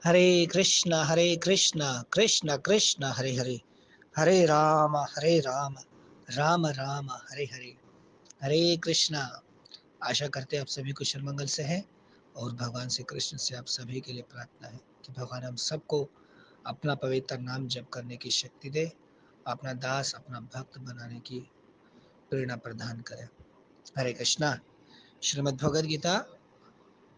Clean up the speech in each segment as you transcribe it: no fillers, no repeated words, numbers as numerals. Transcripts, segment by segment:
हरे कृष्णा कृष्ण कृष्ण हरे हरे, हरे राम राम राम हरे हरे, हरे कृष्णा। आशा करते हैं आप सभी कुशल मंगल से हैं और भगवान श्री कृष्ण से आप सभी के लिए प्रार्थना है कि भगवान हम सबको अपना पवित्र नाम जप करने की शक्ति दे, अपना दास अपना भक्त बनाने की प्रेरणा प्रदान करें। हरे कृष्णा। श्रीमद् भगवद गीता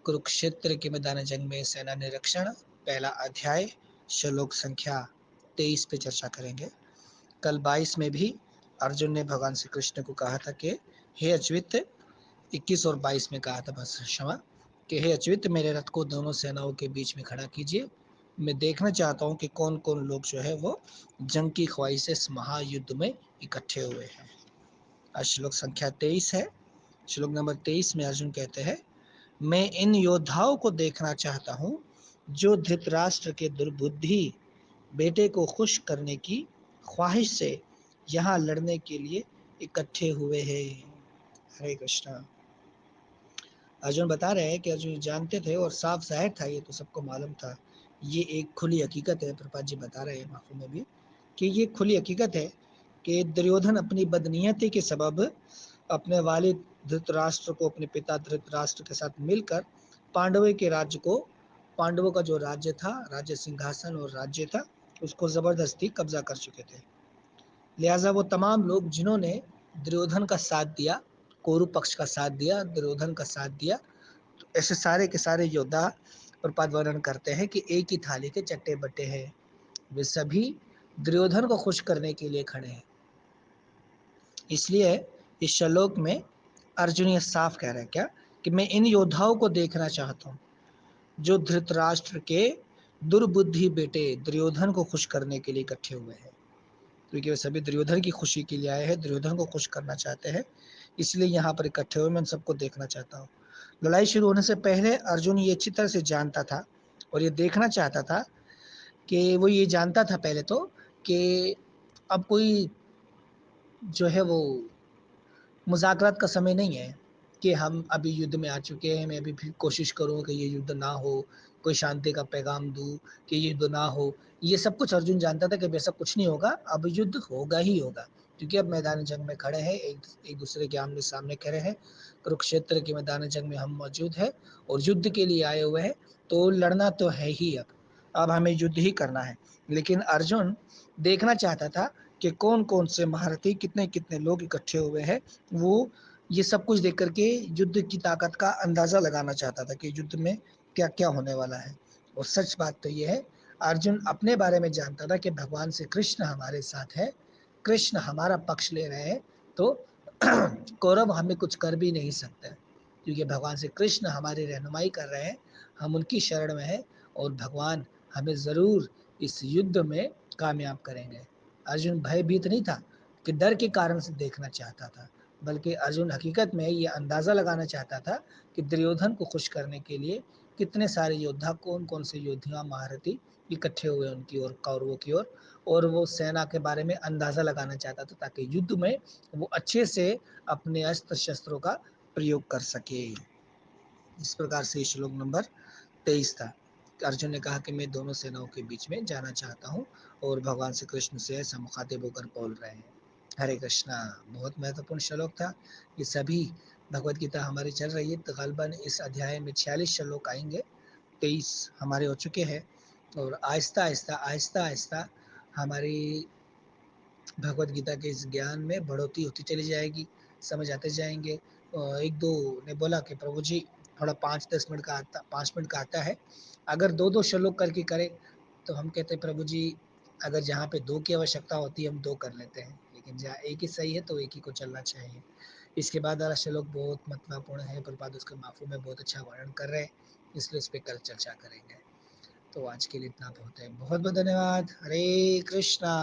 कुरुक्षेत्र के मैदान जंग में सेना निरीक्षण, पहला अध्याय, श्लोक संख्या 23 पे चर्चा करेंगे। कल 22 में भी अर्जुन ने भगवान श्री कृष्ण को कहा था कि हे अच्युत, 21 और 22 में कहा था, बस क्षमा, कि हे अच्युत मेरे रथ को दोनों सेनाओं के बीच में खड़ा कीजिए, मैं देखना चाहता हूँ कि कौन कौन लोग जो है वो जंग की ख्वाहिश से इस महायुद्ध में इकट्ठे हुए हैं। आज श्लोक संख्या 23 है। श्लोक नंबर 23 में अर्जुन कहते हैं, मैं इन योद्धाओं को देखना चाहता हूँ जो धृतराष्ट्र के दुर्बुद्धि बेटे को खुश करने की ख्वाहिश से यहाँ लड़ने के लिए इकट्ठे हुए हैं। हरे कृष्णा। अर्जुन बता रहे हैं कि अर्जुन जानते थे और साफ जाहिर था, ये तो सबको मालूम था, ये एक खुली हकीकत है। प्रभुपाद जी बता रहे हैं माफी में भी कि ये खुली हकीकत है कि दुर्योधन अपनी बदनीयती के सबब अपने वालिद धृतराष्ट्र को, अपने पिता धृतराष्ट्र के साथ मिलकर पांडवों के राज्य को, पांडवों का जो राज्य था, राज्य सिंहासन और राज्य था, उसको जबरदस्ती कब्जा कर चुके थे। लिहाजा वो तमाम लोग जिन्होंने दुर्योधन का साथ दिया, कौरव पक्ष का साथ दिया, दुर्योधन का साथ दिया, तो ऐसे सारे के सारे योद्धा प्रपात वर्णन करते हैं कि एक ही थाली के चट्टे बट्टे हैं, वे सभी दुर्योधन को खुश करने के लिए खड़े हैं। इसलिए इस श्लोक में अर्जुन ये साफ कह रहे हैं क्या कि मैं इन योद्धाओं को देखना चाहता हूँ जो धृतराष्ट्र के दुर्बुद्धि बेटे दुर्योधन को खुश करने के लिए इकट्ठे हुए हैं, क्योंकि वे सभी दुर्योधन की खुशी के लिए आए हैं, दुर्योधन को खुश करना चाहते हैं, इसलिए यहाँ पर इकट्ठे हुए। मैं उन सबको देखना चाहता हूँ। लड़ाई शुरू होने से पहले अर्जुन ये अच्छी तरह से जानता था और ये देखना चाहता था कि वो ये जानता था पहले तो कि अब कोई जो है वो मुज़ाकरात का समय नहीं है कि हम अभी युद्ध में आ चुके हैं, मैं अभी फिर कोशिश करूँ कि ये युद्ध ना हो, कोई शांति का पैगाम दूँ कि ये युद्ध ना हो। ये सब कुछ अर्जुन जानता था कि वैसा कुछ नहीं होगा, अब युद्ध होगा ही होगा, क्योंकि अब मैदान जंग में खड़े हैं, एक दूसरे के आमने सामने खड़े हैं, कुरुक्षेत्र के मैदान जंग में हम मौजूद हैं और युद्ध के लिए आए हुए हैं, तो लड़ना तो है ही। अब हमें युद्ध ही करना है। लेकिन अर्जुन देखना चाहता था कि कौन कौन से महारथी, कितने कितने लोग इकट्ठे हुए हैं। वो ये सब कुछ देख करके युद्ध की ताकत का अंदाजा लगाना चाहता था कि युद्ध में क्या क्या होने वाला है। और सच बात तो ये है, अर्जुन अपने बारे में जानता था कि भगवान से कृष्ण हमारे साथ है, कृष्ण हमारा पक्ष ले रहे हैं, तो कौरव हमें कुछ कर भी नहीं सकते, क्योंकि भगवान से कृष्ण हमारी रहनुमाई कर रहे हैं, हम उनकी शरण में हैं और भगवान हमें ज़रूर इस युद्ध में कामयाब करेंगे। अर्जुन भयभीत नहीं था कि डर के कारण से देखना चाहता था, बल्कि अर्जुन हकीकत में ये अंदाज़ा लगाना चाहता था कि दुर्योधन को खुश करने के लिए कितने सारे योद्धा, कौन कौन से योद्धा महारथी इकट्ठे हुए उनकी ओर, कौरवों की ओर, और वो सेना के बारे में अंदाज़ा लगाना चाहता था ताकि युद्ध में वो अच्छे से अपने अस्त्र शस्त्रों का प्रयोग कर सके। इस प्रकार से श्लोक नंबर 23 था। अर्जुन ने कहा कि मैं दोनों सेनाओं के बीच में जाना चाहता हूँ और भगवान श्री कृष्ण से ऐसा मुखातिब होकर बोल रहे हैं। हरे कृष्णा। बहुत महत्वपूर्ण श्लोक था। ये सभी भगवत गीता हमारी चल रही है, तकरीबन इस अध्याय में 46 श्लोक आएंगे, 23 हमारे हो चुके हैं और आहिस्ता आहिस्ता आहिस्ता आहिस्ता हमारी भगवत गीता के इस ज्ञान में बढ़ोतरी होती चली जाएगी, समझ आते जाएंगे। एक दो ने बोला कि प्रभु जी थोड़ा 5-10 मिनट का आता, 5 मिनट का आता है, अगर दो दो श्लोक करके करें, तो हम कहते हैं प्रभु जी अगर जहाँ पे दो की आवश्यकता होती है हम दो कर लेते हैं, लेकिन जहाँ एक ही सही है तो एक ही को चलना चाहिए। इसके बाद वाला श्लोक बहुत महत्वपूर्ण है, प्रभुपाद उसके माफू में बहुत अच्छा वर्णन कर रहे हैं, इसलिए इस पर कल चर्चा करेंगे। तो आज के लिए इतना बहुत है, बहुत बहुत धन्यवाद। हरे कृष्णा।